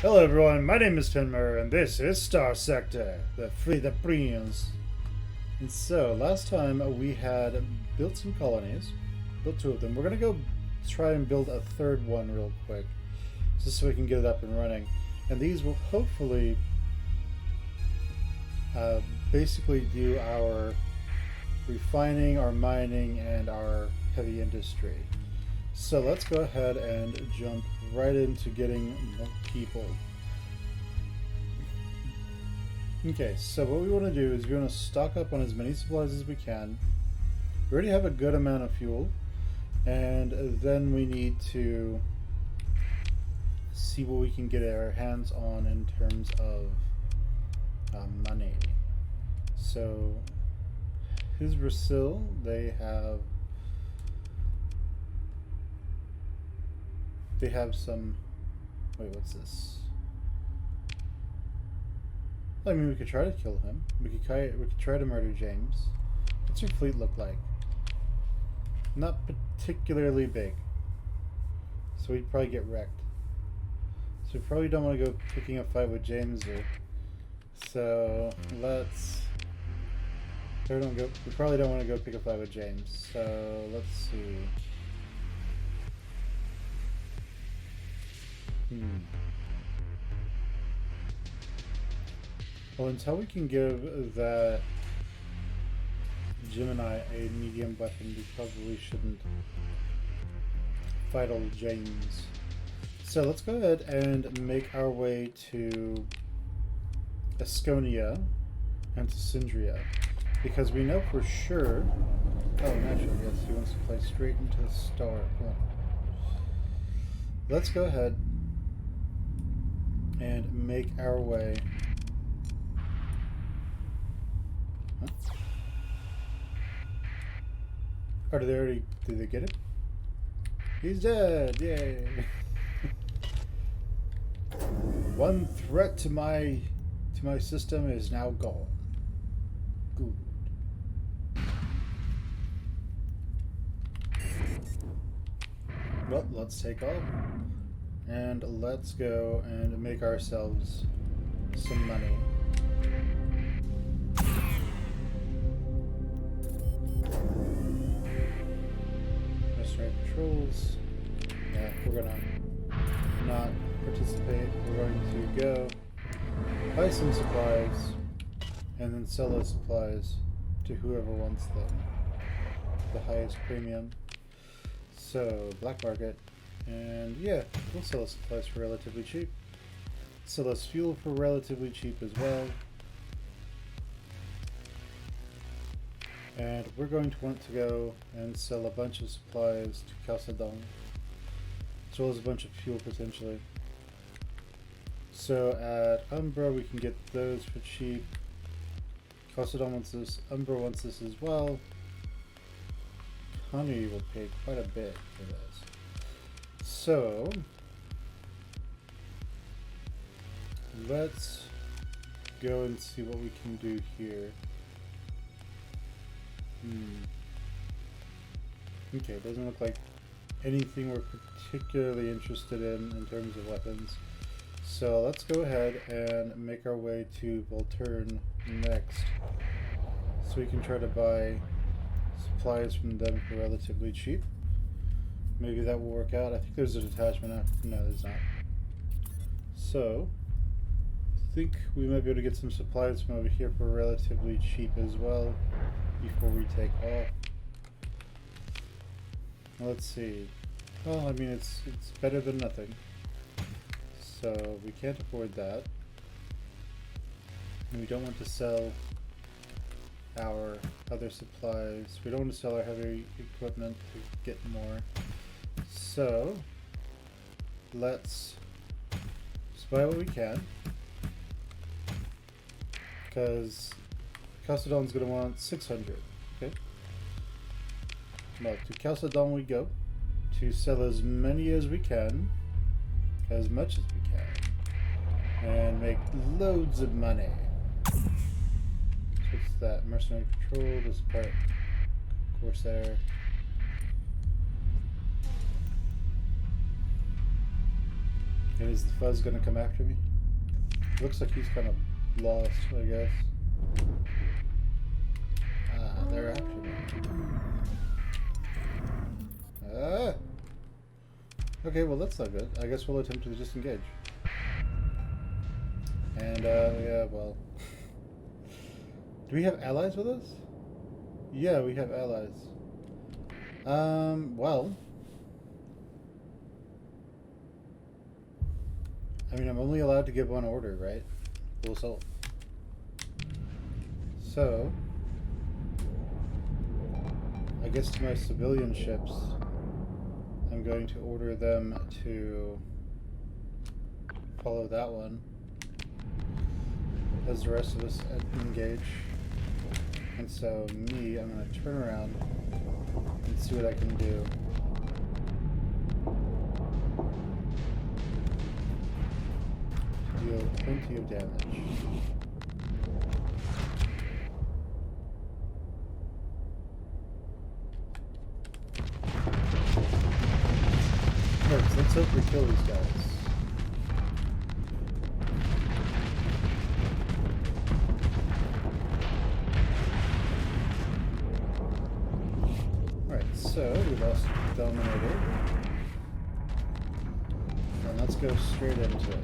Hello everyone, my name is Muir, and this is Starsector, the Free the Prince. And so, last time we had built some colonies, built 2 of them. We're gonna go try and build a 3rd one real quick, just so we can get it up and running. And these will hopefully basically do our refining, our mining, and our heavy industry. So let's go ahead and jump right into getting more people. Okay, so what we want to do is we want to stock up on as many supplies as we can. We already have a good amount of fuel, and then we need to see what we can get our hands on in terms of money. So, his Brazil, they have some. Wait, what's this? I mean, we could try to kill him. We could try to murder James. What's your fleet look like? Not particularly big, so we'd probably get wrecked. So we probably don't want to go picking a fight with James here. So let's. We probably don't want to go pick a fight with James. So let's see. Well, until we can give that Gemini a medium weapon, we probably shouldn't fight old James. So let's go ahead and make our way to Asconia and to Sindria, because we know for sure. Oh, naturally, yes, he wants to play straight into the star. Come on. Let's go ahead and make our way. Huh? Oh, did they get it? He's dead! Yay! One threat to my system is now gone. Good. Well, let's take off. And let's go and make ourselves some money. Mercenary patrols. Yeah, we're gonna not participate. We're going to go buy some supplies and then sell those supplies to whoever wants them. The highest premium. So, black market. And yeah, we'll sell us supplies for relatively cheap. Sell us fuel for relatively cheap as well. And we're going to want to go and sell a bunch of supplies to Calcedon, as well as a bunch of fuel potentially. So at Umbra we can get those for cheap. Calcedon wants this, Umbra wants this as well. Honey will pay quite a bit for this. So, let's go and see what we can do here. Okay, it doesn't look like anything we're particularly interested in terms of weapons. So let's go ahead and make our way to Volturn next, so we can try to buy supplies from them for relatively cheap. Maybe that will work out. I think there's a detachment after. No, there's not. So, I think we might be able to get some supplies from over here for relatively cheap as well before we take off. Let's see. Well, I mean, it's better than nothing. So, we can't afford that. And we don't want to sell our other supplies. We don't want to sell our heavy equipment to get more. So let's just buy what we can, because Calcedon's going to want 600. Okay. Well, to Calcedon we go to sell as many as we can, as much as we can, and make loads of money. So what's that? Mercenary Patrol, this part, Corsair. And is the fuzz gonna come after me? Looks like he's kind of lost, I guess. Ah, they're after me. Ah! Okay, well that's not good. I guess we'll attempt to disengage. And, yeah, well... Do we have allies with us? Yeah, we have allies. Well... I mean, I'm only allowed to give one order, right? Full assault. So... I guess to my civilian ships, I'm going to order them to follow that one as the rest of us engage. And so me, I'm going to turn around and see what I can do. To deal plenty of damage. Alright, so let's hope we kill these guys. So, we lost Dominator. And let's go straight into it.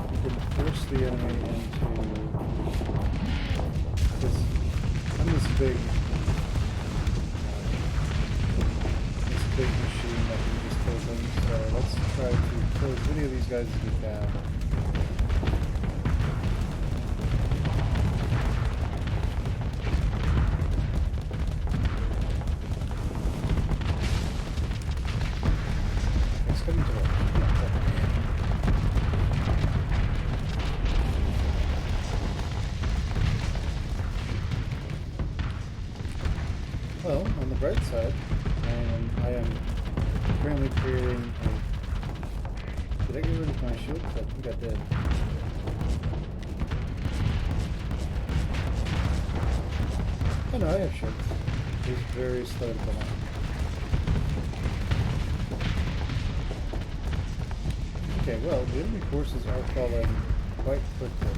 We can force the enemy into this. I'm this big machine that can just kill them. So let's try to kill as many of these guys as we can. Well, on the bright side, I am currently creating a... Did I get rid of my shield? I think I did. Oh no, I have shields. It's very slow to come on. Okay, well, the enemy forces are falling quite quickly.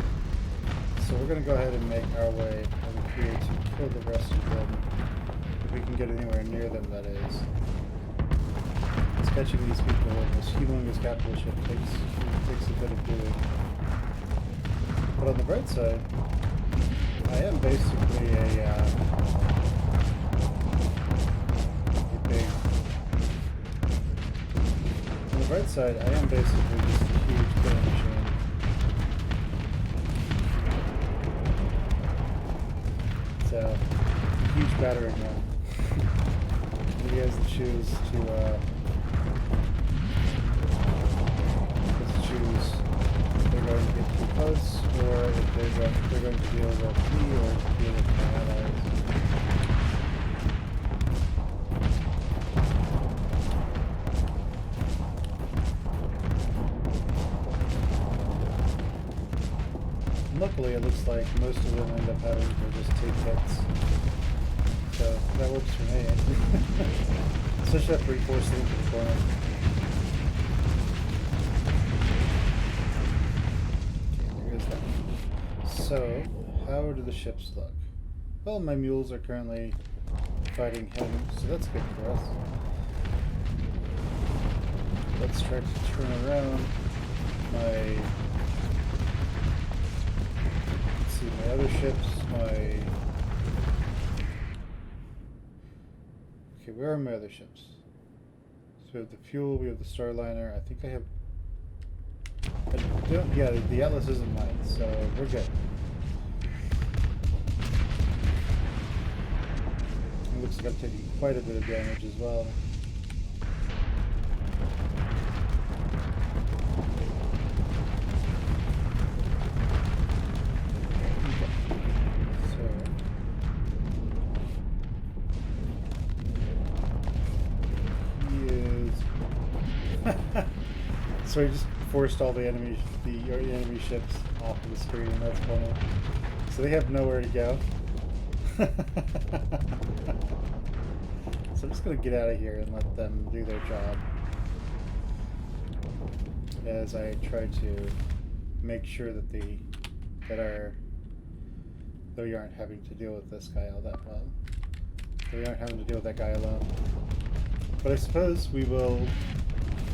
So we're going to go ahead and make our way over here to kill the rest of them. If we can get anywhere near them, that is. It's catching these people in this humongous capital ship takes a bit of doing. But on the bright side, I am basically a big... On the bright side, I am basically just a huge killing machine. So, huge battering ram. You guys choose to if they're going to get too close, or if they're going to deal with me, or deal with my allies. Luckily, it looks like most of them end up having to just take hits. So that works for me. Especially after we force them into the corner. Okay, there goes that. So, how do the ships look? Well, my mules are currently fighting him, so that's good for us. Let's try to turn around my... Let's see, my other ships, my... Okay, where are my other ships? So we have the fuel, we have the Starliner. I think I have... yeah, the Atlas isn't mine, so we're good. It looks like I'm taking quite a bit of damage as well. So he just forced all the enemy ships off of the screen. That's funny. So they have nowhere to go. So I'm just gonna get out of here and let them do their job. as I try to make sure that we aren't having to deal with this guy all that well. We aren't having to deal with that guy alone. But I suppose we will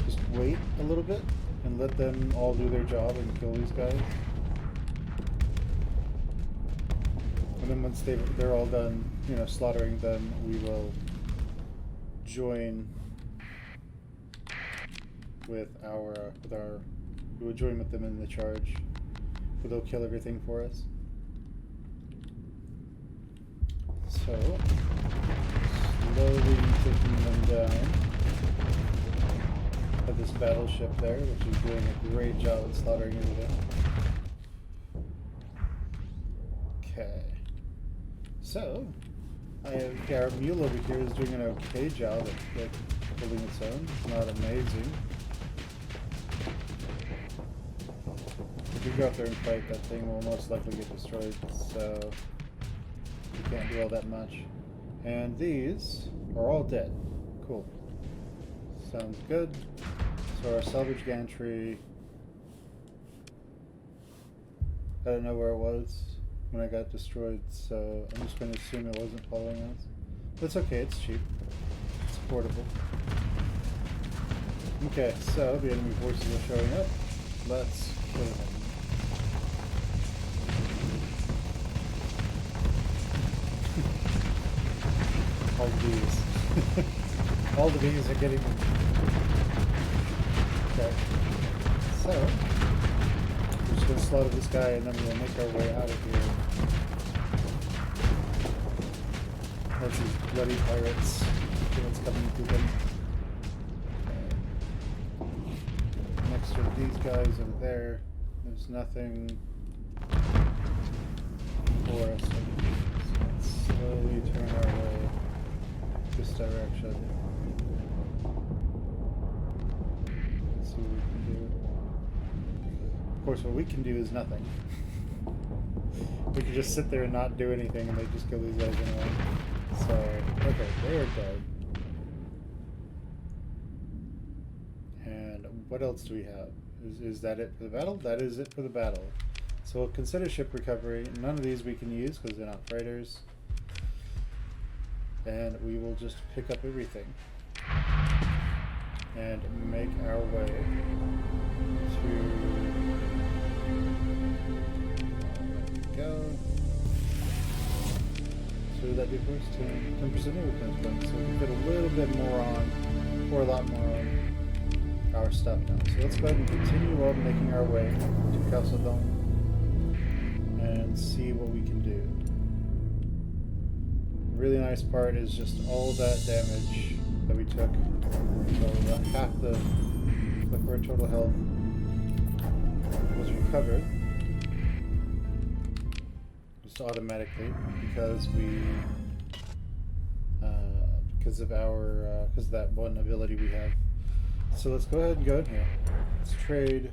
just wait a little bit and let them all do their job and kill these guys. And then once they're all done, you know, slaughtering them, we will join with we will join with them in the charge. Where they'll kill everything for us. So, slowly taking them down. Have this battleship there, which is doing a great job at slaughtering everything. Okay. So, our mule over here is doing an okay job at holding its own. It's not amazing. If we go up there and fight, that thing will most likely get destroyed, so we can't do all that much. And these are all dead. Cool. Sounds good. So our salvage gantry, I don't know where it was when I got destroyed, so I'm just going to assume it wasn't following us. But it's okay, it's cheap. It's portable. Okay, so the enemy forces are showing up. Let's kill them. All the bees. All the bees are getting them. Okay. So, we're just going to slaughter this guy and then we'll make our way out of here. That's these bloody pirates. See what's coming through them. Okay. Next to these guys over there, there's nothing for us. So let's slowly turn our way this direction. Let's see what we can do. Of course, what we can do is nothing. We can just sit there and not do anything and they just kill these guys anyway. So, okay, they're dead. And what else do we have? Is that it for the battle? That is it for the battle. So we'll consider ship recovery. None of these we can use because they're not freighters. And we will just pick up everything and make our way to, there we go. So what did that do for us? 10% overtime points. So we can fit a little bit more on, or a lot more on our stuff now. So let's go ahead and continue on making our way to Castledon and see what we can do. The really nice part is just all that damage that we took. So about half of our total health was recovered just automatically because of that one ability we have. So let's go ahead and go in here. Let's trade.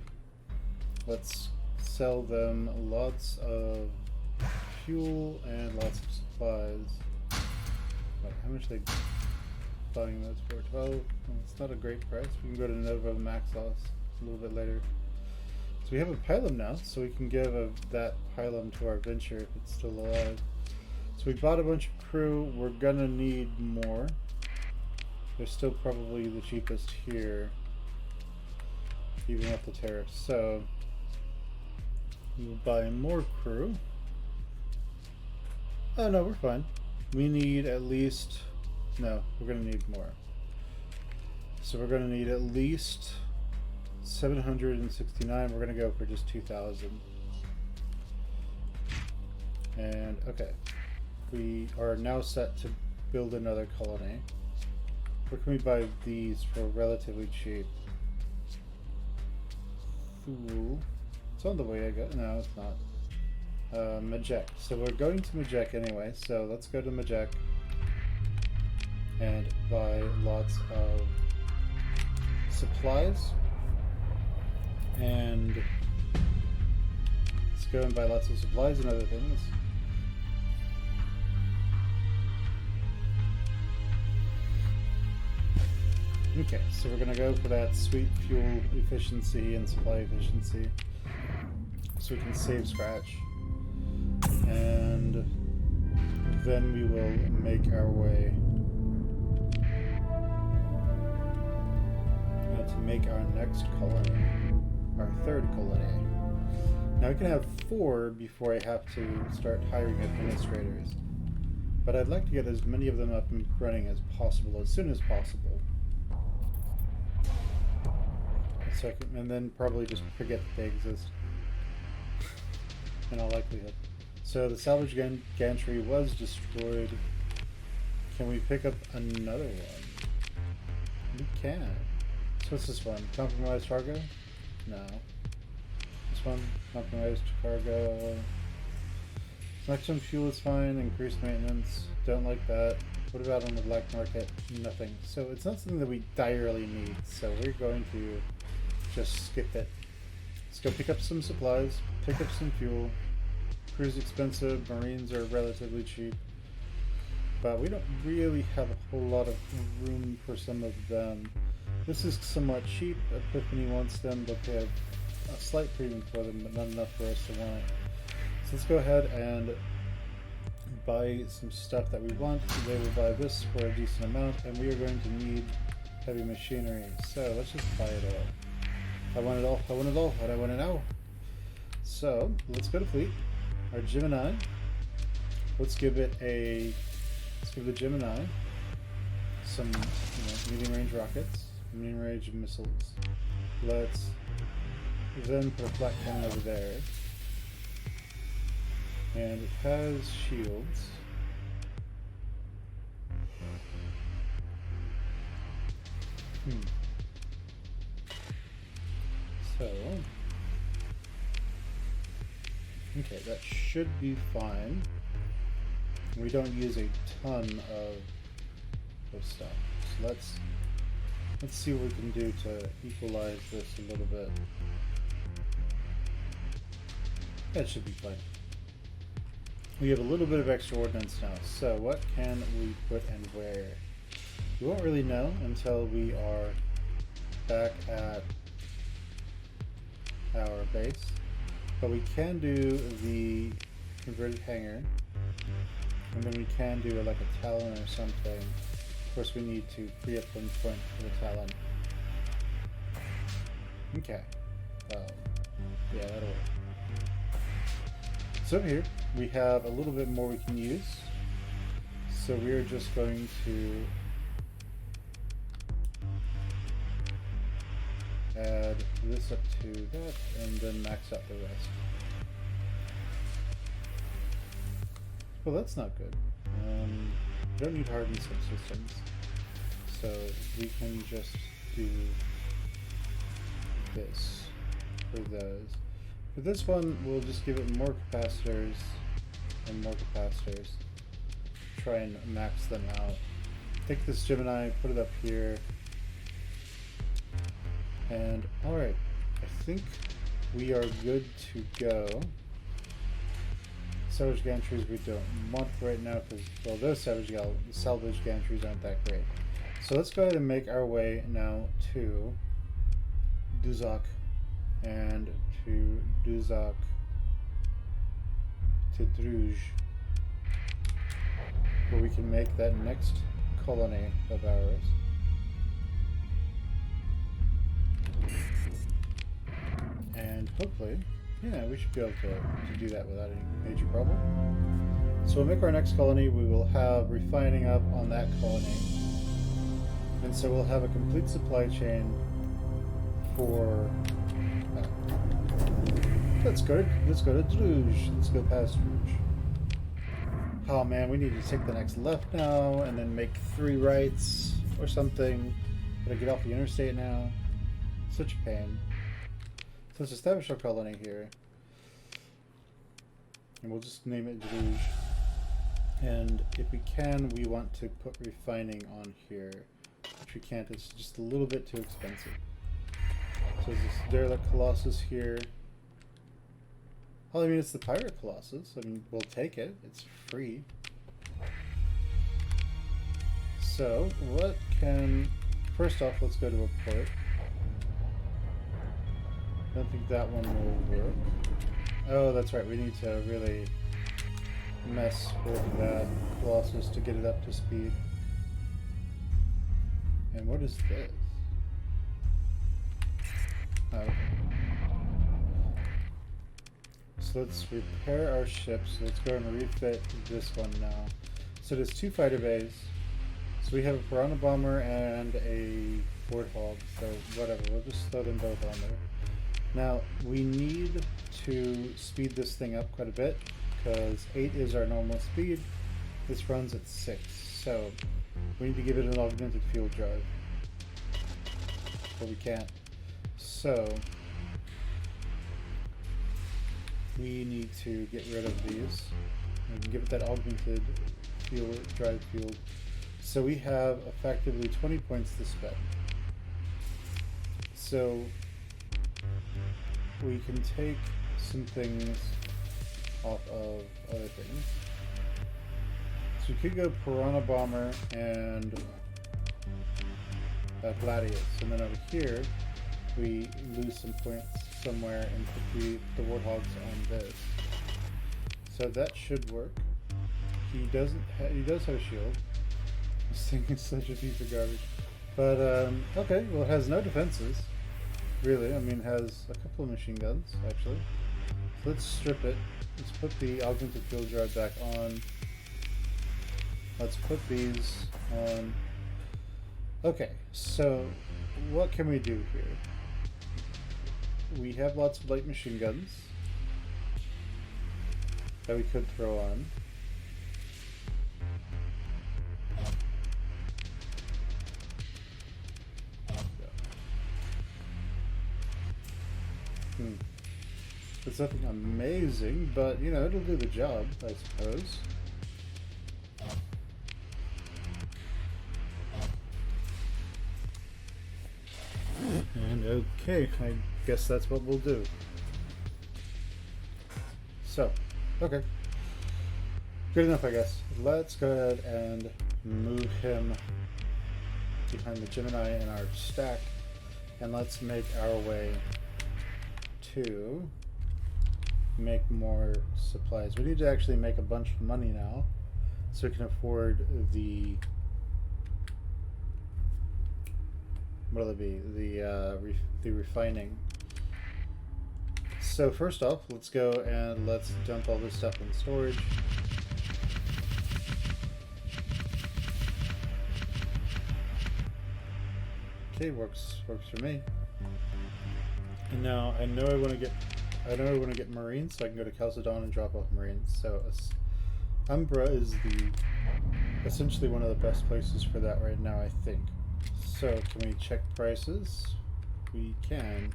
Let's sell them lots of fuel and lots of supplies. Wait, how much are they buying those for? 12? Well, it's not a great price. We can go to Nova Max Loss a little bit later. So we have a pylum now, so we can give that pylum to our Venture if it's still alive. So we bought a bunch of crew. We're gonna need more. They're still probably the cheapest here, even with the tariffs. So we'll buy more crew. Oh no, we're fine. We need at least, no, we're going to need more. So we're going to need at least 769. We're going to go for just 2,000. And, okay. We are now set to build another colony. Where can we buy these for relatively cheap? Ooh. It's on the way, I guess. No, it's not. Majek. So we're going to Majek anyway, so let's go to Majek and buy lots of supplies. And let's go and buy lots of supplies and other things. Okay, so we're gonna go for that sweet fuel efficiency and supply efficiency, so we can save scratch, and then we will make our way to make our next colony, our third colony. Now we can have 4 before I have to start hiring administrators, but I'd like to get as many of them up and running as possible, as soon as possible. And then probably just forget that they exist, in all likelihood. So the salvage gantry was destroyed. Can we pick up another one? We can. So what's this one? Compromised cargo? No. This one? Compromised cargo. Selection fuel is fine. Increased maintenance. Don't like that. What about on the black market? Nothing. So it's not something that we direly need. So we're going to just skip it. Let's go pick up some supplies. Pick up some fuel. Crew's expensive. Marines are relatively cheap. But we don't really have a whole lot of room for some of them. This is somewhat cheap. Epiphany wants them, but they have a slight premium for them, but not enough for us to want it. So let's go ahead and buy some stuff that we want. They will buy this for a decent amount, and we are going to need heavy machinery. So let's just buy it all. I want it all. I want it all. And I want it now. So let's go to fleet. Our Gemini. Let's give it a. Let's give the Gemini some medium range rockets, medium range missiles. Let's then put a flat cannon over there. And it has shields. So, okay, that should be fine. We don't use a ton of stuff. So let's see what we can do to equalize this a little bit. That should be fine. We have a little bit of extra ordnance now. So what can we put and where? We won't really know until we are back at our base. But we can do the converted hangar. And then we can do like a Talon or something. Of course, we need to free up 1 point for the Talon. Okay. Yeah, that'll work. So over here, we have a little bit more we can use. So we're just going to add this up to that and then max out the rest. Well, that's not good. We don't need hardened subsystems, so we can just do this for those. For this one, we'll just give it more capacitors and more capacitors. Try and max them out. Take this Gemini, put it up here, and alright, I think we are good to go. Salvage gantries we don't want right now because, well, those salvage gantries aren't that great. So let's go ahead and make our way now to Duzak and to Duzak to Druj, where we can make that next colony of ours. And hopefully, yeah, we should be able to do that without any major problem. So we'll make our next colony. We will have refining up on that colony. And so we'll have a complete supply chain for... Let's go to Druj. Let's go past Druj. Oh man, we need to take the next left now and then make 3 rights or something. Gotta get off the interstate now. Such a pain. So let's establish our colony here. And we'll just name it Druj. And if we can, we want to put refining on here. Which we can't, it's just a little bit too expensive. So there's this derelict Colossus here. Well, I mean, it's the Pirate Colossus. I mean, we'll take it. It's free. So, what can... first off, let's go to a port. I don't think that one will work. Oh, that's right, we need to really mess with that Colossus to get it up to speed. And what is this? Oh, okay. So let's repair our ships. So let's go and refit this one now. So there's 2 fighter bays. So we have a Piranha Bomber and a Warthog. So whatever, we'll just throw them both on there. Now we need to speed this thing up quite a bit because 8 is our normal speed. This runs at 6. So we need to give it an augmented fuel drive. But we can't. So we need to get rid of these and give it that augmented fuel drive fuel. So we have effectively 20 points to spend. So we can take some things off of other things. So we could go Piranha Bomber and Gladius, and then over here we lose some points somewhere and put the Warthogs on this. So that should work. He does have a shield. This thing is such a piece of garbage. But okay, well it has no defenses. Really, I mean it has a couple of machine guns actually. So let's strip it. Let's put the augmented fuel drive back on. Let's put these on. Okay, so what can we do here? We have lots of light machine guns that we could throw on. It's nothing amazing, but you know, it'll do the job, I suppose. And okay, I guess that's what we'll do. So, okay. Good enough, I guess. Let's go ahead and move him behind the Gemini in our stack, and let's make our way to make more supplies. We need to actually make a bunch of money now so we can afford the what'll it be? The refining. So first off, let's go and let's dump all this stuff in storage. Okay, works for me. And now I know I want to get Marines, so I can go to Chalcedon and drop off Marines. So Umbra is essentially one of the best places for that right now, I think. So can we check prices? We can.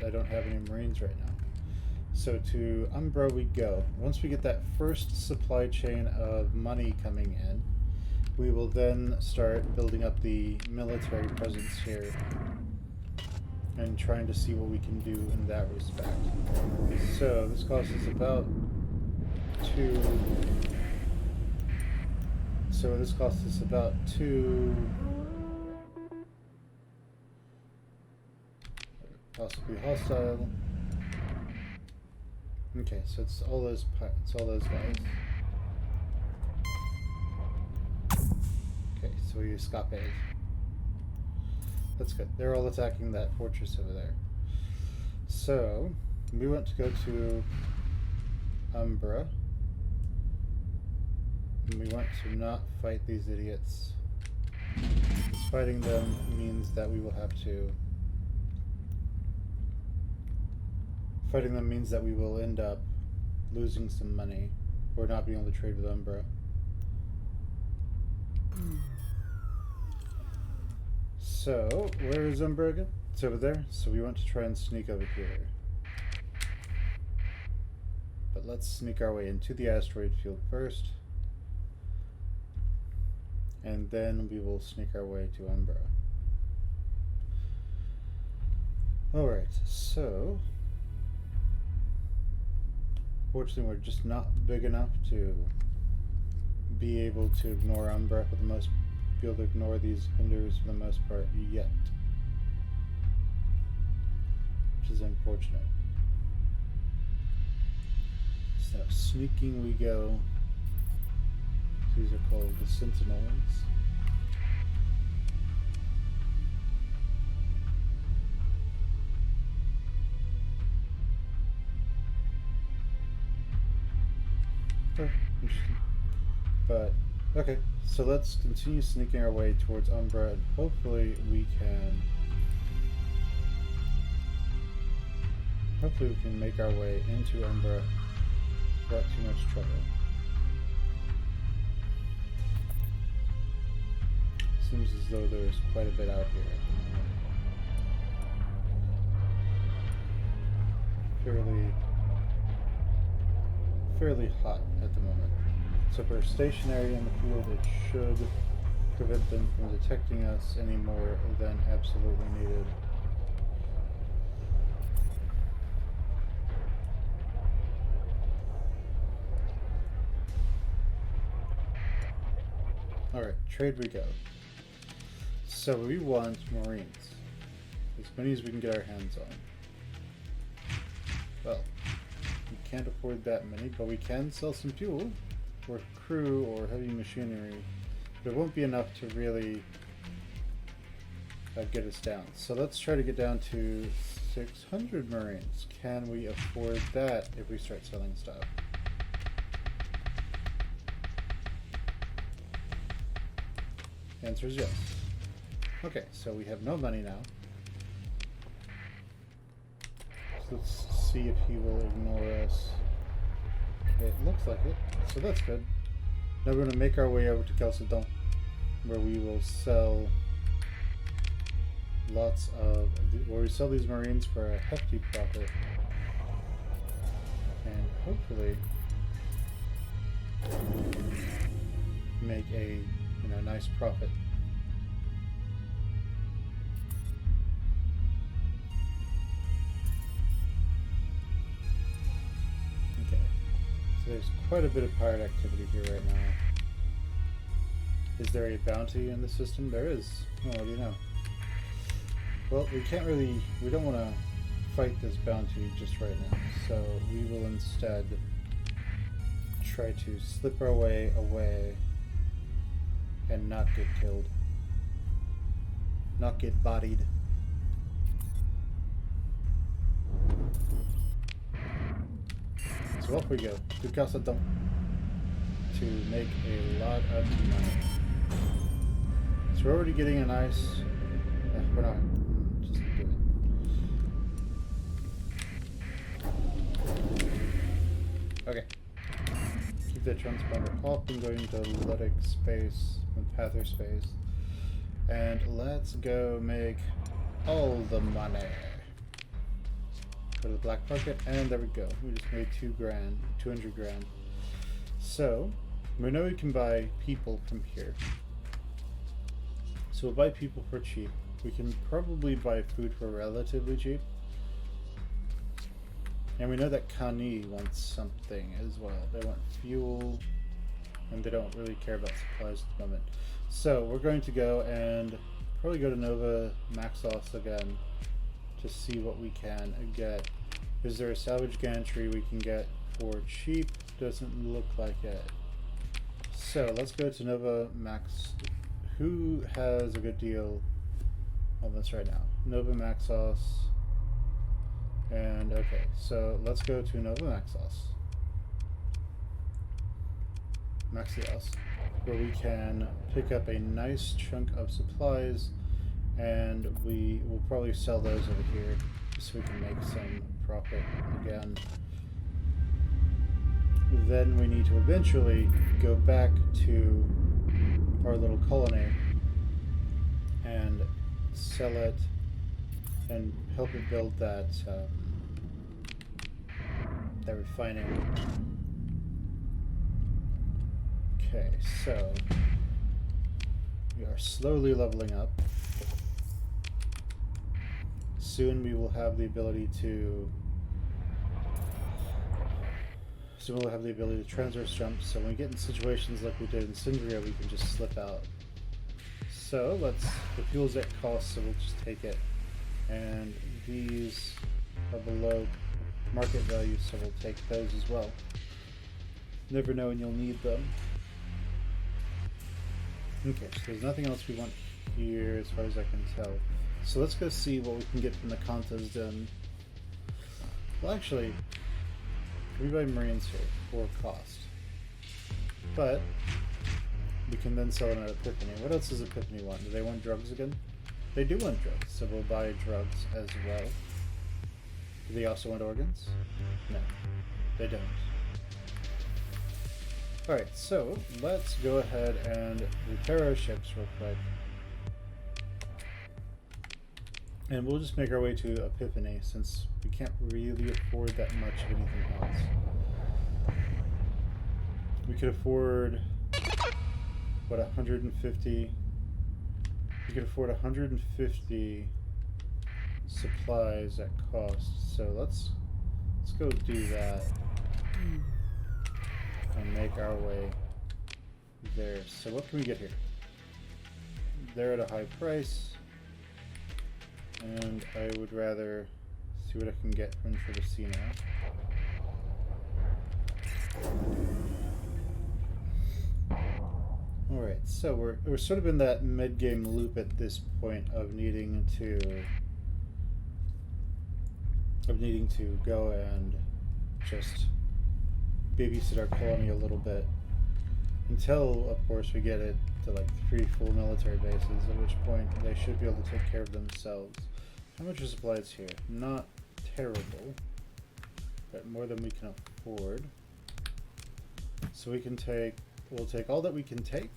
I don't have any Marines right now. So to Umbra we go. Once we get that first supply chain of money coming in, we will then start building up the military presence here and trying to see what we can do in that respect. So this costs us about 2. So this costs us about 2. Possibly hostile. Okay, so it's all those guys. Okay, so we escaped. That's good. They're all attacking that fortress over there. So we want to go to Umbra. And we want to not fight these idiots. Because fighting them means that we will have to... Fighting them means that we will end up losing some money or not being able to trade with Umbra. So, where is Umbra again? It's over there, so we want to try and sneak over here. But let's sneak our way into the asteroid field first. And then we will sneak our way to Umbra. Alright, so... Fortunately, we're just not big enough to be able to ignore Umbra for the most be able to ignore these hinders for the most part yet. Which is unfortunate. So sneaking we go. These are called the Sentinels. Oh, interesting. But, okay, so let's continue sneaking our way towards Umbra, and hopefully we can make our way into Umbra without too much trouble. Seems as though there's quite a bit out here at the moment. Fairly hot at the moment. So if we're stationary in the field, it should prevent them from detecting us any more than absolutely needed. Alright, trade we go. So we want Marines. As many as we can get our hands on. Well, we can't afford that many, but we can sell some fuel or crew or heavy machinery. But it won't be enough to really get us down. So let's try to get down to 600 Marines. Can we afford that if we start selling stuff? The answer is yes. Okay, so we have no money now. So let's see if he will ignore us. It looks like it, so that's good. Now we're going to make our way over to Chalcedon, where we will sell where we sell these Marines for a hefty profit, and hopefully make a nice profit. Okay, so there's quite a bit of pirate activity here right now. Is there a bounty in the system? There is. Oh, what do you know? Well, we don't want to fight this bounty just right now, so we will instead try to slip our way away and not get killed. Not get bodied. So off we go to Chalcedon to make a lot of money. So we're already getting a nice... we're not. Just do it. Okay. Keep the transponder off and going to Ludic space and Pather space. And let's go make all the money. Go to the black market, and there we go. We just made 200 grand. So, we know we can buy people from here. So we'll buy people for cheap. We can probably buy food for relatively cheap. And we know that Kani wants something as well. They want fuel, and they don't really care about supplies at the moment. So we're going to go and probably go to Nova Maxos again to see what we can get. Is there a salvage gantry we can get for cheap? Doesn't look like it. So let's go to Nova Max. Who has a good deal on this right now? Nova Maxos. And okay, so let's go to Nova Maxios, where we can pick up a nice chunk of supplies, and we will probably sell those over here so we can make some profit again. Then we need to eventually go back to our little colony and sell it and help it build that refining. Okay, so we are slowly leveling up. Soon we will have the ability to transverse jump, so when we get in situations like we did in Syndria, we can just slip out So the fuel's at cost, so we'll just take it. And these are below market value, so we'll take those as well. Never know when you'll need them. Okay, so there's nothing else we want here as far as I can tell. So let's go see what we can get from the Kanta's Den. Well, actually, we buy Marines here for cost. But we can then sell them at Epiphany. What else does Epiphany want? Do they want drugs again? They do want drugs, so we'll buy drugs as well. Do they also want organs? No, they don't. Alright, so let's go ahead and repair our ships real quick. And we'll just make our way to Epiphany since we can't really afford that much of anything else. We could afford, what, 150? We could afford 150 supplies at cost. So let's go do that. And make our way there. So what can we get here? They're at a high price, and I would rather see what I can get from Trevesino. Alright, so we're sort of in that mid-game loop at this point of needing to go and just babysit our colony a little bit until, of course, we get it to like 3 full military bases, at which point they should be able to take care of themselves. How much are supplies here? Not terrible, but more than we can afford. So we'll take all that we can take.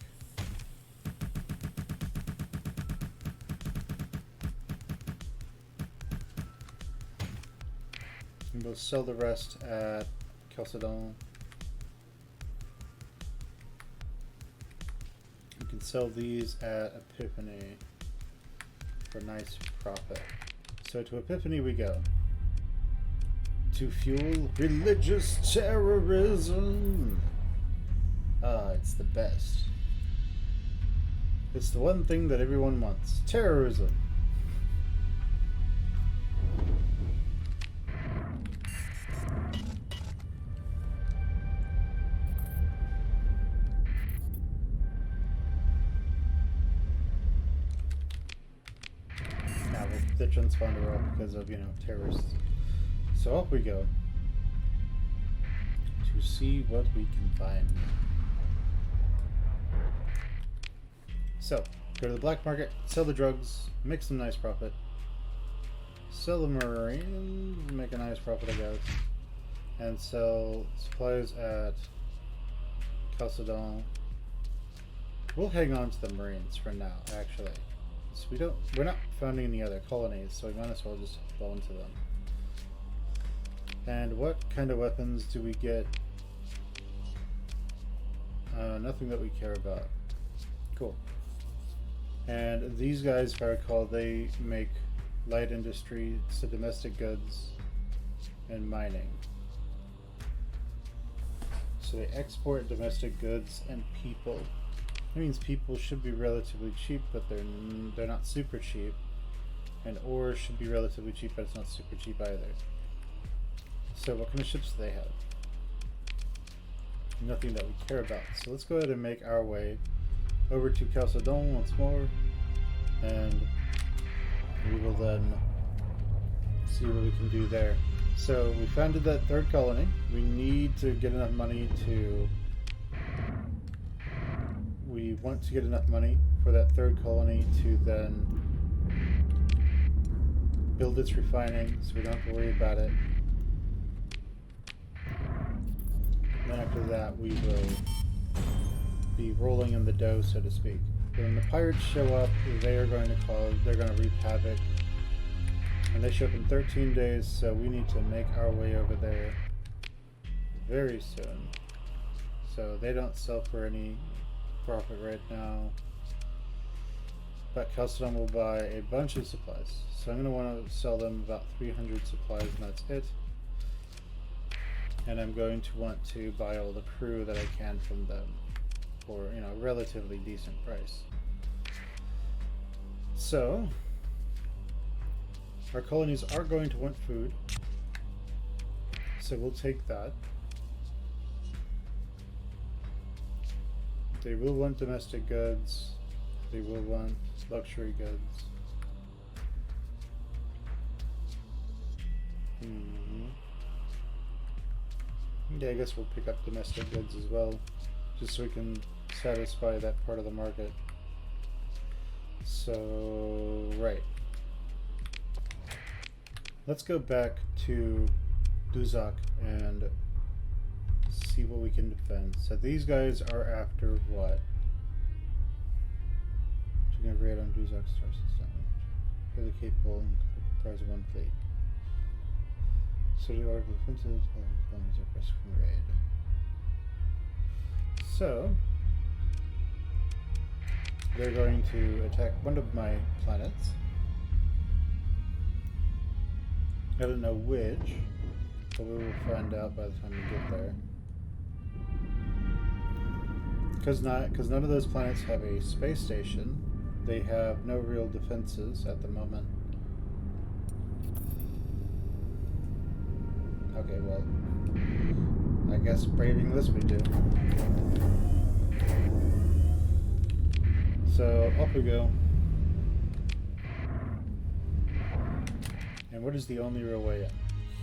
And we'll sell the rest at Chalcedon. We can sell these at Epiphany for nice profit. So to Epiphany we go. To fuel religious terrorism. Ah, it's the best. It's the one thing that everyone wants. Terrorism. The transponder off because of, terrorists. So off we go to see what we can find. So, go to the black market, sell the drugs, make some nice profit. Sell the Marines, make a nice profit, I guess. And sell supplies at Chalcedon. We'll hang on to the Marines for now, actually. So we're not founding any other colonies, so we might as well just fall into them. And what kind of weapons do we get? Nothing that we care about. Cool. And these guys, if I recall, they make light industry, so domestic goods, and mining. So they export domestic goods and people. That means people should be relatively cheap, but they're not super cheap. And ore should be relatively cheap, but it's not super cheap either. So what kind of ships do they have? Nothing that we care about. So let's go ahead and make our way over to Chalcedon once more, and we will then see what we can do there. So we founded that third colony. We need to get enough money to... We want to get enough money for that third colony to then build its refining, so we don't have to worry about it. And then after that, we will be rolling in the dough, so to speak. When the pirates show up, they're going to wreak havoc. And they show up in 13 days, so we need to make our way over there very soon. So they don't sell for any profit right now, but Chalcedon will buy a bunch of supplies, so I'm going to want to sell them about 300 supplies, and that's it. And I'm going to want to buy all the crew that I can from them for a relatively decent price. So, our colonies are going to want food, so we'll take that. They will want domestic goods. They will want luxury goods. Yeah, I guess we'll pick up domestic goods as well, just so we can satisfy that part of the market. So, right. Let's go back to Duzak and see what we can defend. So these guys are after what? Taking a raid on Duzak's star system. Fairly capable and comprise of one fleet. So the order of defenses, colonies are risk from raid. So they're going to attack one of my planets. I don't know which, but we will find out by the time we get there. Because none of those planets have a space station, they have no real defenses at the moment. Okay, well, I guess braving this we do. So, off we go. And what is the only real way up?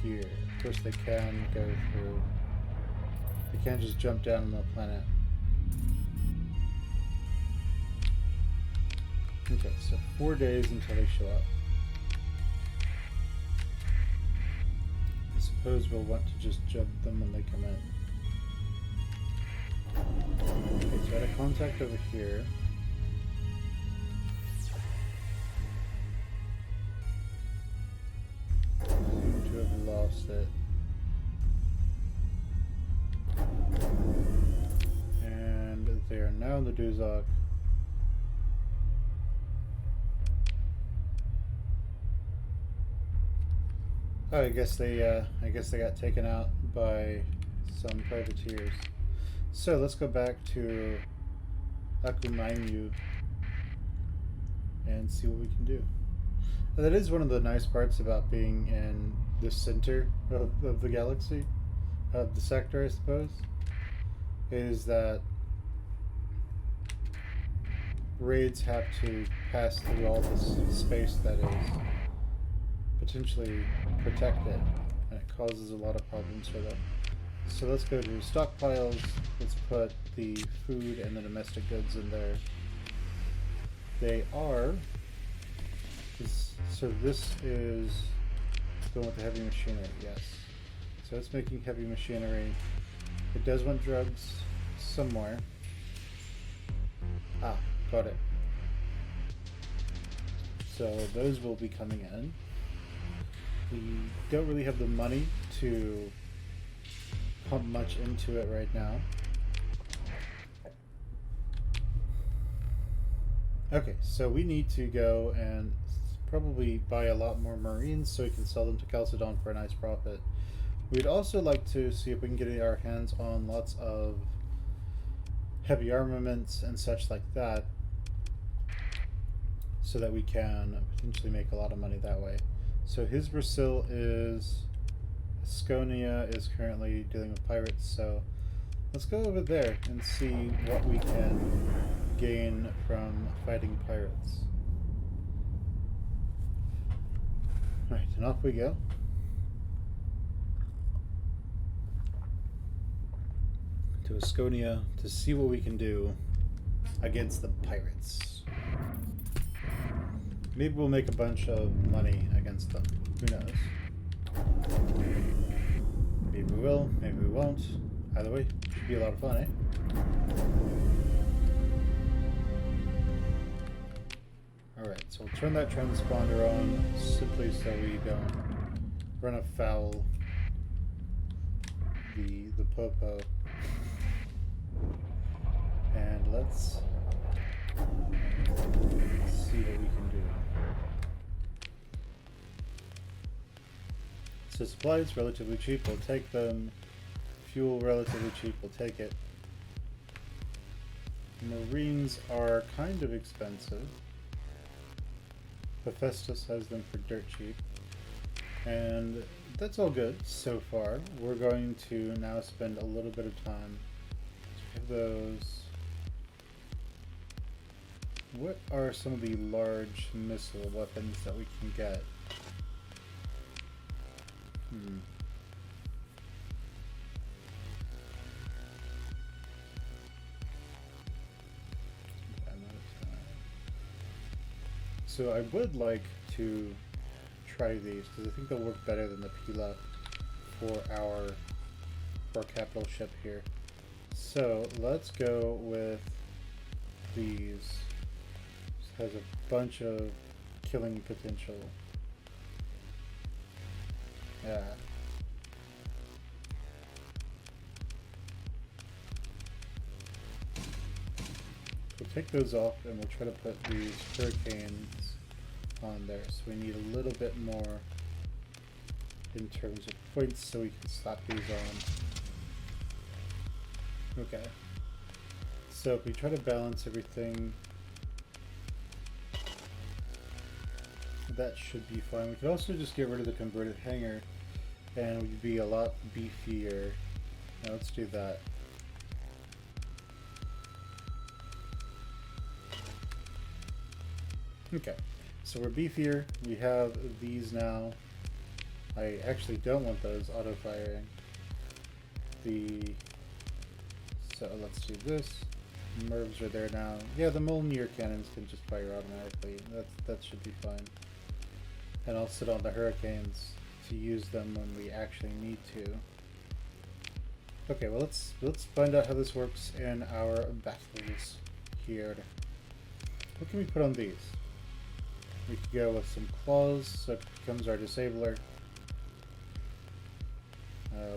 Here. Of course they can go through. They can't just jump down on the planet. Okay, so 4 days until they show up. I suppose we'll want to just jump them when they come in. Okay, so I had a contact over here. Seem to have lost it. And they are now in the Duzak. Oh, I guess they got taken out by some privateers. So let's go back to Akumainu and see what we can do. Now, that is one of the nice parts about being in the center of the galaxy, of the sector, I suppose, is that raids have to pass through all this space that is potentially protected, and it causes a lot of problems for them. So let's go to stockpiles. Let's put the food and the domestic goods in there. They are. So this is going with the heavy machinery, yes. So it's making heavy machinery. It does want drugs somewhere. Ah, got it. So those will be coming in. We don't really have the money to pump much into it right now. Okay, so we need to go and probably buy a lot more Marines so we can sell them to Chalcedon for a nice profit. We'd also like to see if we can get our hands on lots of heavy armaments and such like that, so that we can potentially make a lot of money that way. So his Brazil is... Asconia is currently dealing with pirates, so let's go over there and see what we can gain from fighting pirates. Alright, and off we go. To Asconia to see what we can do against the pirates. Maybe we'll make a bunch of money against them. Who knows? Maybe we will, maybe we won't. Either way, should be a lot of fun, eh? Alright, so we'll turn that transponder on simply so we don't run afoul the popo. And let's see what we can do. So supplies relatively cheap, we'll take them. Fuel relatively cheap, we'll take it. Marines are kind of expensive. Hephaestus has them for dirt cheap. And that's all good so far. We're going to now spend a little bit of time. So we have those. What are some of the large missile weapons that we can get? So I would like to try these because I think they'll work better than the Pila for our capital ship here. So let's go with these. This has a bunch of killing potential. Yeah. We'll take those off and we'll try to put these hurricanes on there. So we need a little bit more in terms of points so we can slap these on. Okay. So if we try to balance everything, that should be fine. We could also just get rid of the converted hangar and we'd be a lot beefier. Now let's do that. Okay, so we're beefier. We have these now. I actually don't want those auto-firing. So let's do this. Mervs are there now. Yeah, the Muir cannons can just fire automatically. That should be fine. And I'll sit on the hurricanes to use them when we actually need to. Okay, well let's find out how this works in our battles here. What can we put on these? We could go with some claws, so it becomes our disabler.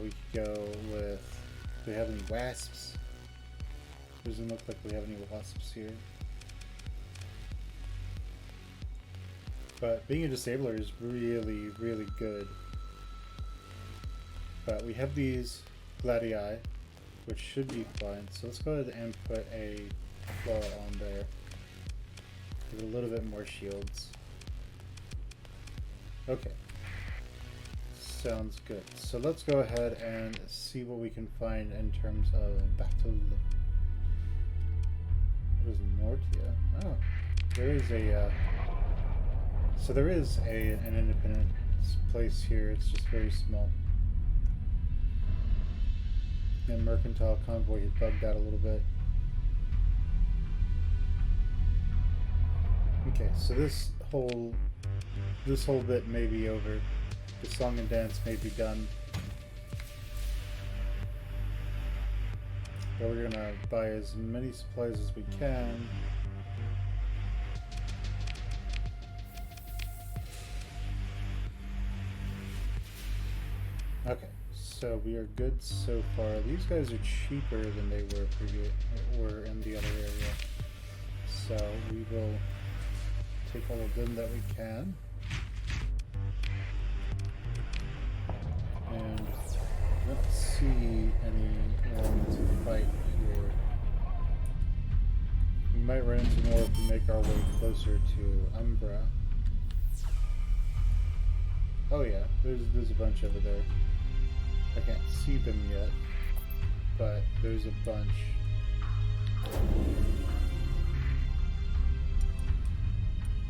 We could go with, do we have any wasps? Doesn't look like we have any wasps here. But being a disabler is really, really good. But we have these gladii, which should be fine. So let's go ahead and put a claw on there. Give it a little bit more shields. Okay. Sounds good. So let's go ahead and see what we can find in terms of battle. What is Mortia? Oh, there is a. So there is an independent place here. It's just very small. And mercantile convoy had bugged out a little bit. Okay, so this whole bit may be over. The song and dance may be done. But we're gonna buy as many supplies as we can. Okay, so we are good so far. These guys are cheaper than they were in the other area. So we will take all of them that we can. And let's see anyone to fight here. We might run into more if we make our way closer to Umbra. Oh yeah, there's a bunch over there. I can't see them yet, but there's a bunch.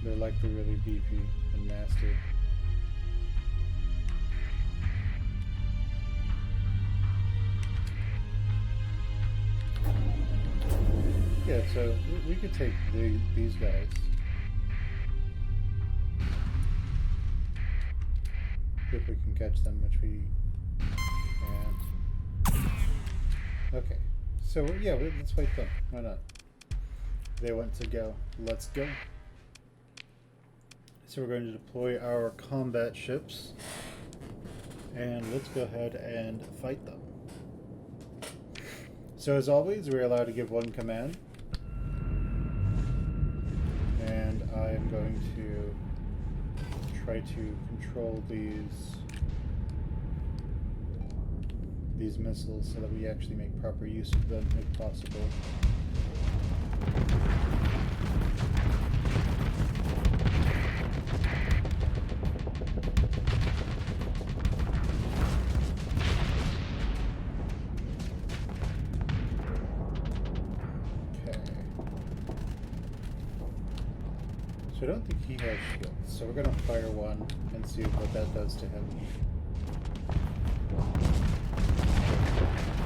They're likely really beefy and nasty. Yeah, so we could take these guys. If we can catch them, which we can't. Okay, so yeah, let's fight them. Why not? They want to go. Let's go. So we're going to deploy our combat ships. And let's go ahead and fight them. So as always, we're allowed to give one command. And I am going to try to control these missiles so that we actually make proper use of them if possible. I don't think he has shields, so we're gonna fire one and see what that does to him.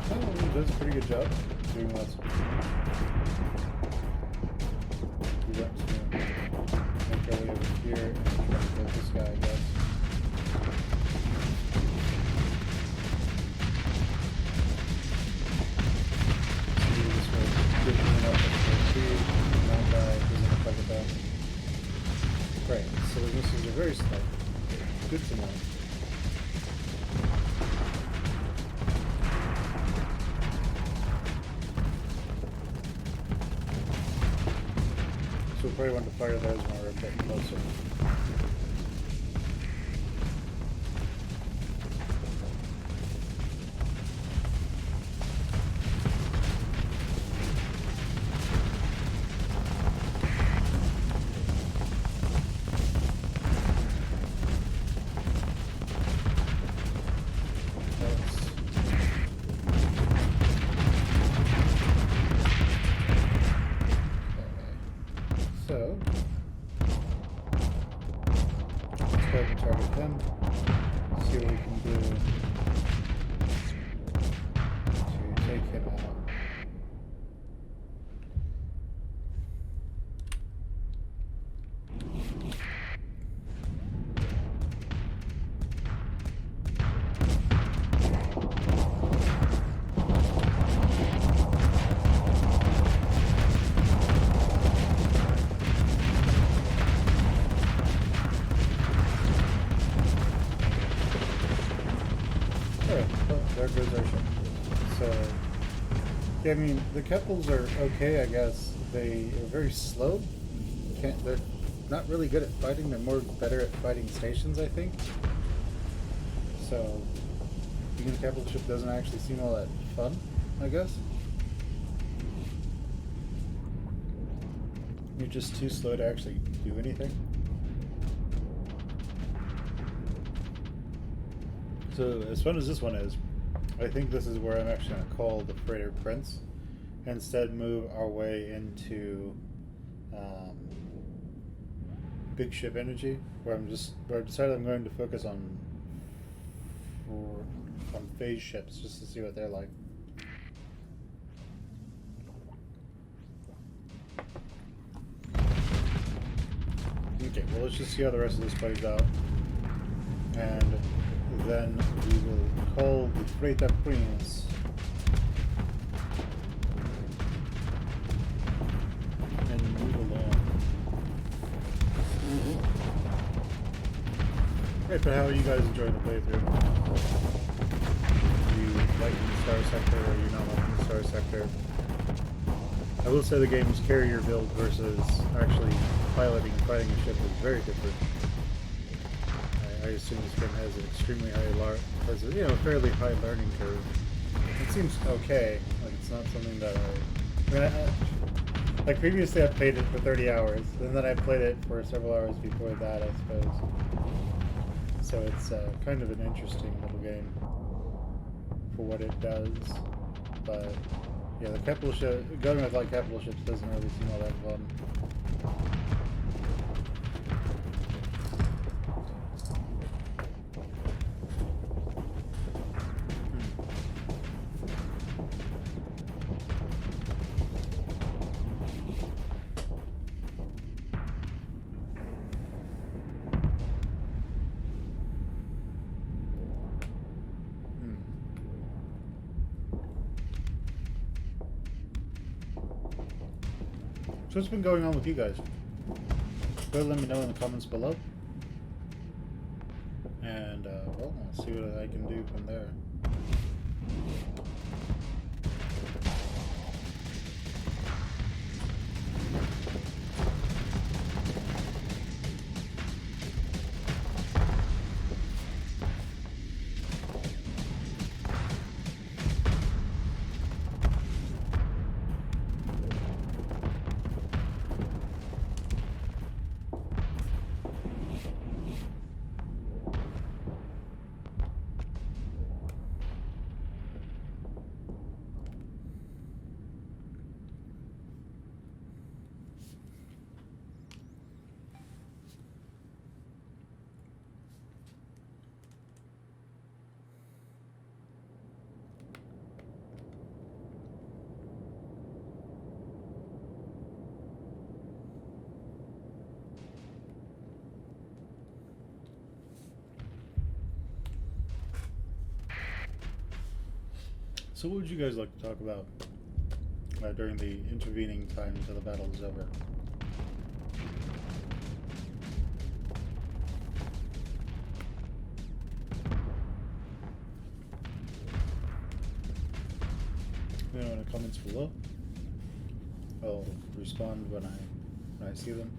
Oh, he does a pretty good job doing lots of... We want to make our way over here and try to get this guy, I guess. See this way. Good moving up at speed. That guy doesn't look like a bad. Right, so the missiles are very slow. Good to know. So we probably want to fire those when we're a bit closer. So, let's go ahead and target him, see what we can do to take him out. There goes our ship. So, yeah, I mean, the Keppels are okay, I guess. They are very slow. They're not really good at fighting. They're more better at fighting stations, I think. So, being a Keppel ship doesn't actually seem all that fun, I guess. You're just too slow to actually do anything. So, as fun as this one is, I think this is where I'm actually going to call the Freighter Prince, and instead move our way into big ship energy, where I've decided I'm going to focus on phase ships just to see what they're like. Okay, well, let's just see how the rest of this plays out, and then we will call the Freighter Prince. And move along. Right, but how are you guys enjoying the playthrough? Are you liking the Starsector, or are you not liking the Starsector? I will say the game's carrier build versus actually piloting and fighting a ship is very different. I assume this game has an extremely high, fairly high learning curve. It seems okay. Like, it's not something that like previously I played it for 30 hours, and then I played it for several hours before that, I suppose. So it's kind of an interesting little game for what it does. But yeah, the Keppel ship, going with like Keppel ships doesn't really seem all that fun. So what's been going on with you guys? Go ahead and let me know in the comments below. And, well, I'll see what I can do from there. So what would you guys like to talk about during the intervening time until the battle is over? Let me know in the comments below. I'll respond when I see them.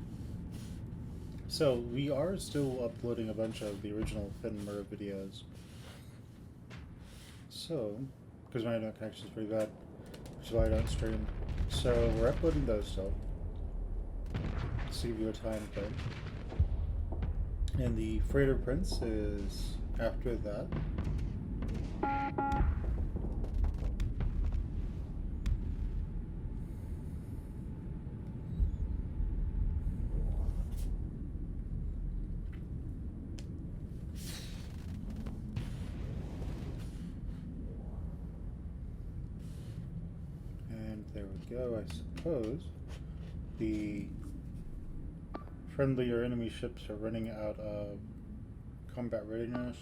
So we are still uploading a bunch of the original Muir videos. So, because my internet connection is pretty bad, which is why I don't stream. So we're uploading those still. To give you a time frame. And the Freighter Prince is after that. There we go. I suppose the friendly or enemy ships are running out of combat readiness.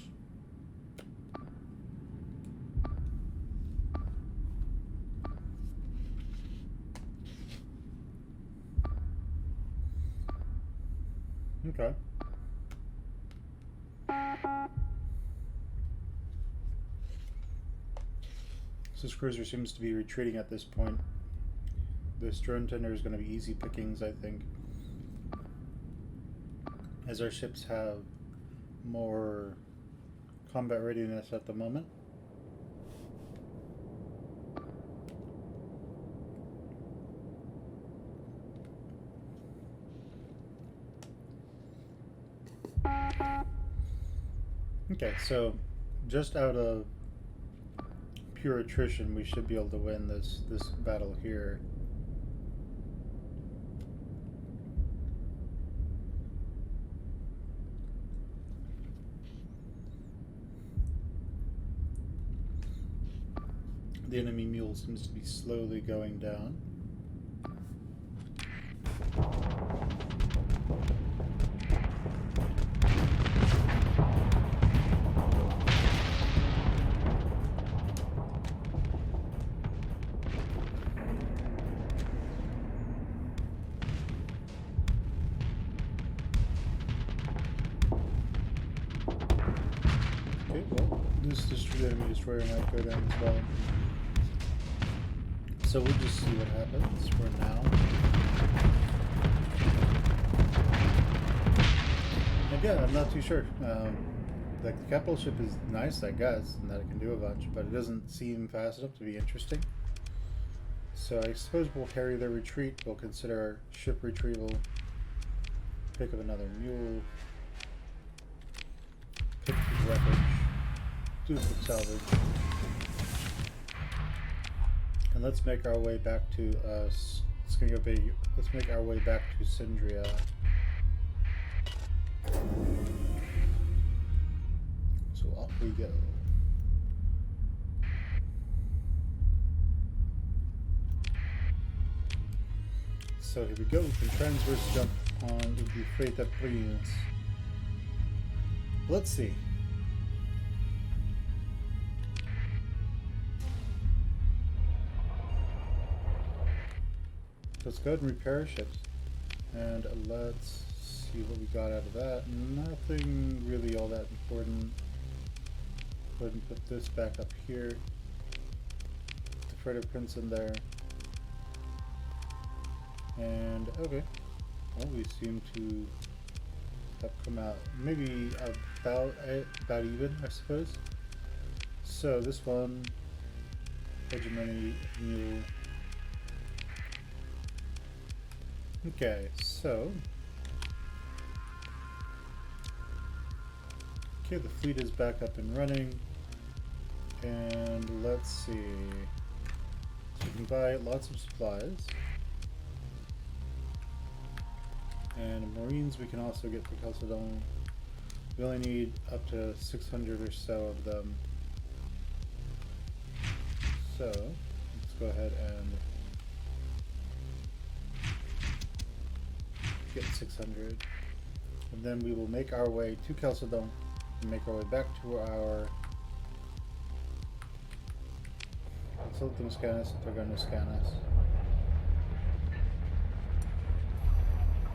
Okay. So this cruiser seems to be retreating at this point. This drone tender is going to be easy pickings, I think, as our ships have more combat readiness at the moment. Okay, so just out of pure attrition, we should be able to win this battle here. The enemy mule seems to be slowly going down. Okay, well, this enemy destroyer might go down as well. So we'll just see what happens for now. Again, I'm not too sure. The capital ship is nice, I guess, and that it can do a bunch, but it doesn't seem fast enough to be interesting. So I suppose we'll harry their retreat. We'll consider our ship retrieval. Pick up another mule. Pick up the wreckage. Do the quick salvage. And let's make our way back to let's make our way back to Syndria. So off we go. So here we go. We can transverse jump on the Freighter Prince. Let's see. Let's go ahead and repair our ships, and let's see what we got out of that. Nothing really all that important. Go ahead and put this back up here. Put the Freighter Prince in there. And okay, well, we seem to have come out maybe about even, I suppose. So this one, Hegemony Mule. Okay, so okay, the fleet is back up and running, and let's see. So you can buy lots of supplies, and Marines we can also get for Chalcedon. We only need up to 600 or so of them. So let's go ahead and get 600, and then we will make our way to Chalcedon and make our way back to our Let's let them scan us if they're going to scan us.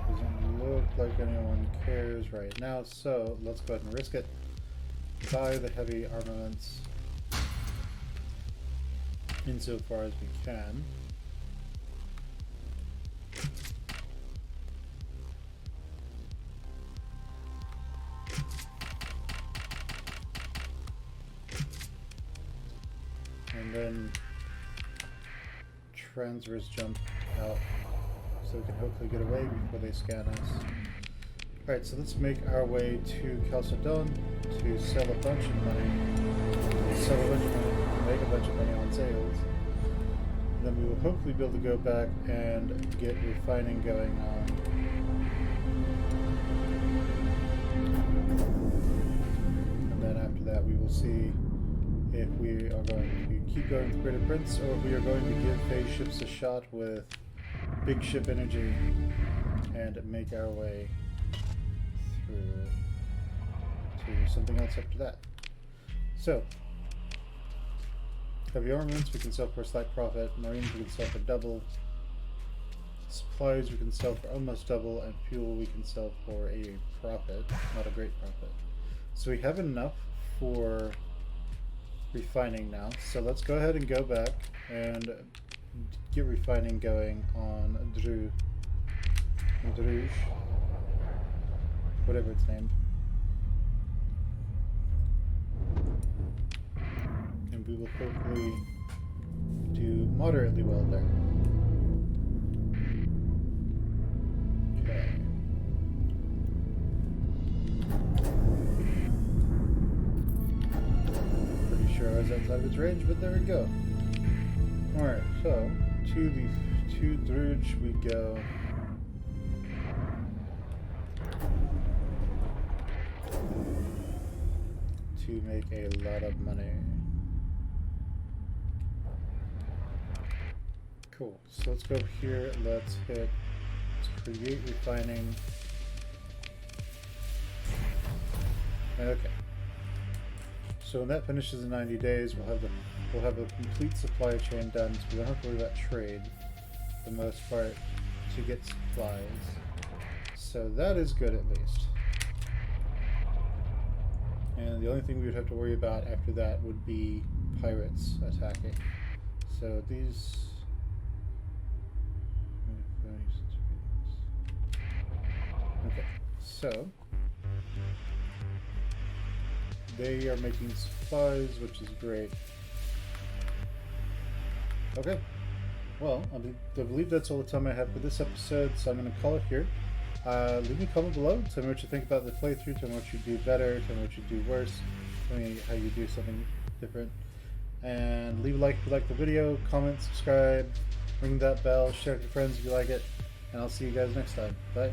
Doesn't look like anyone cares right now, so let's go ahead and risk it. Buy the heavy armaments insofar as we can. And then transverse jump out so we can hopefully get away before they scan us. Alright, so let's make our way to Chalcedon to sell a bunch of money, make a bunch of money on sales. And then we will hopefully be able to go back and get refining going on. And then after that we will see if we are going to keep going with Greater Prince or if we are going to give phase ships a shot with big ship energy and make our way through to something else after that. So, heavy armaments we can sell for a slight profit, marines we can sell for double, supplies we can sell for almost double, and fuel we can sell for a profit, not a great profit. So we have enough for refining now, so let's go ahead and go back and get refining going on Druge, whatever it's named. And we will hopefully do moderately well there. Okay. Pretty sure I was outside of its range, but there we go. Alright, so to Druge we go. To make a lot of money. Cool. So let's go here. Let's create refining. Okay. So when that finishes in 90 days, we'll have a complete supply chain done. So we don't have to worry about trade, for the most part, to get supplies. So that is good at least. And the only thing we would have to worry about after that would be pirates attacking. So these... Okay, so... they are making supplies, which is great. Okay. Well, I believe that's all the time I have for this episode, so I'm going to call it here. Leave me a comment below. Tell me what you think about the playthrough. Tell me what you do better. Tell me what you do worse. Tell me how you do something different. And leave a like if you like the video. Comment, subscribe, ring that bell, share it with your friends if you like it. And I'll see you guys next time. Bye.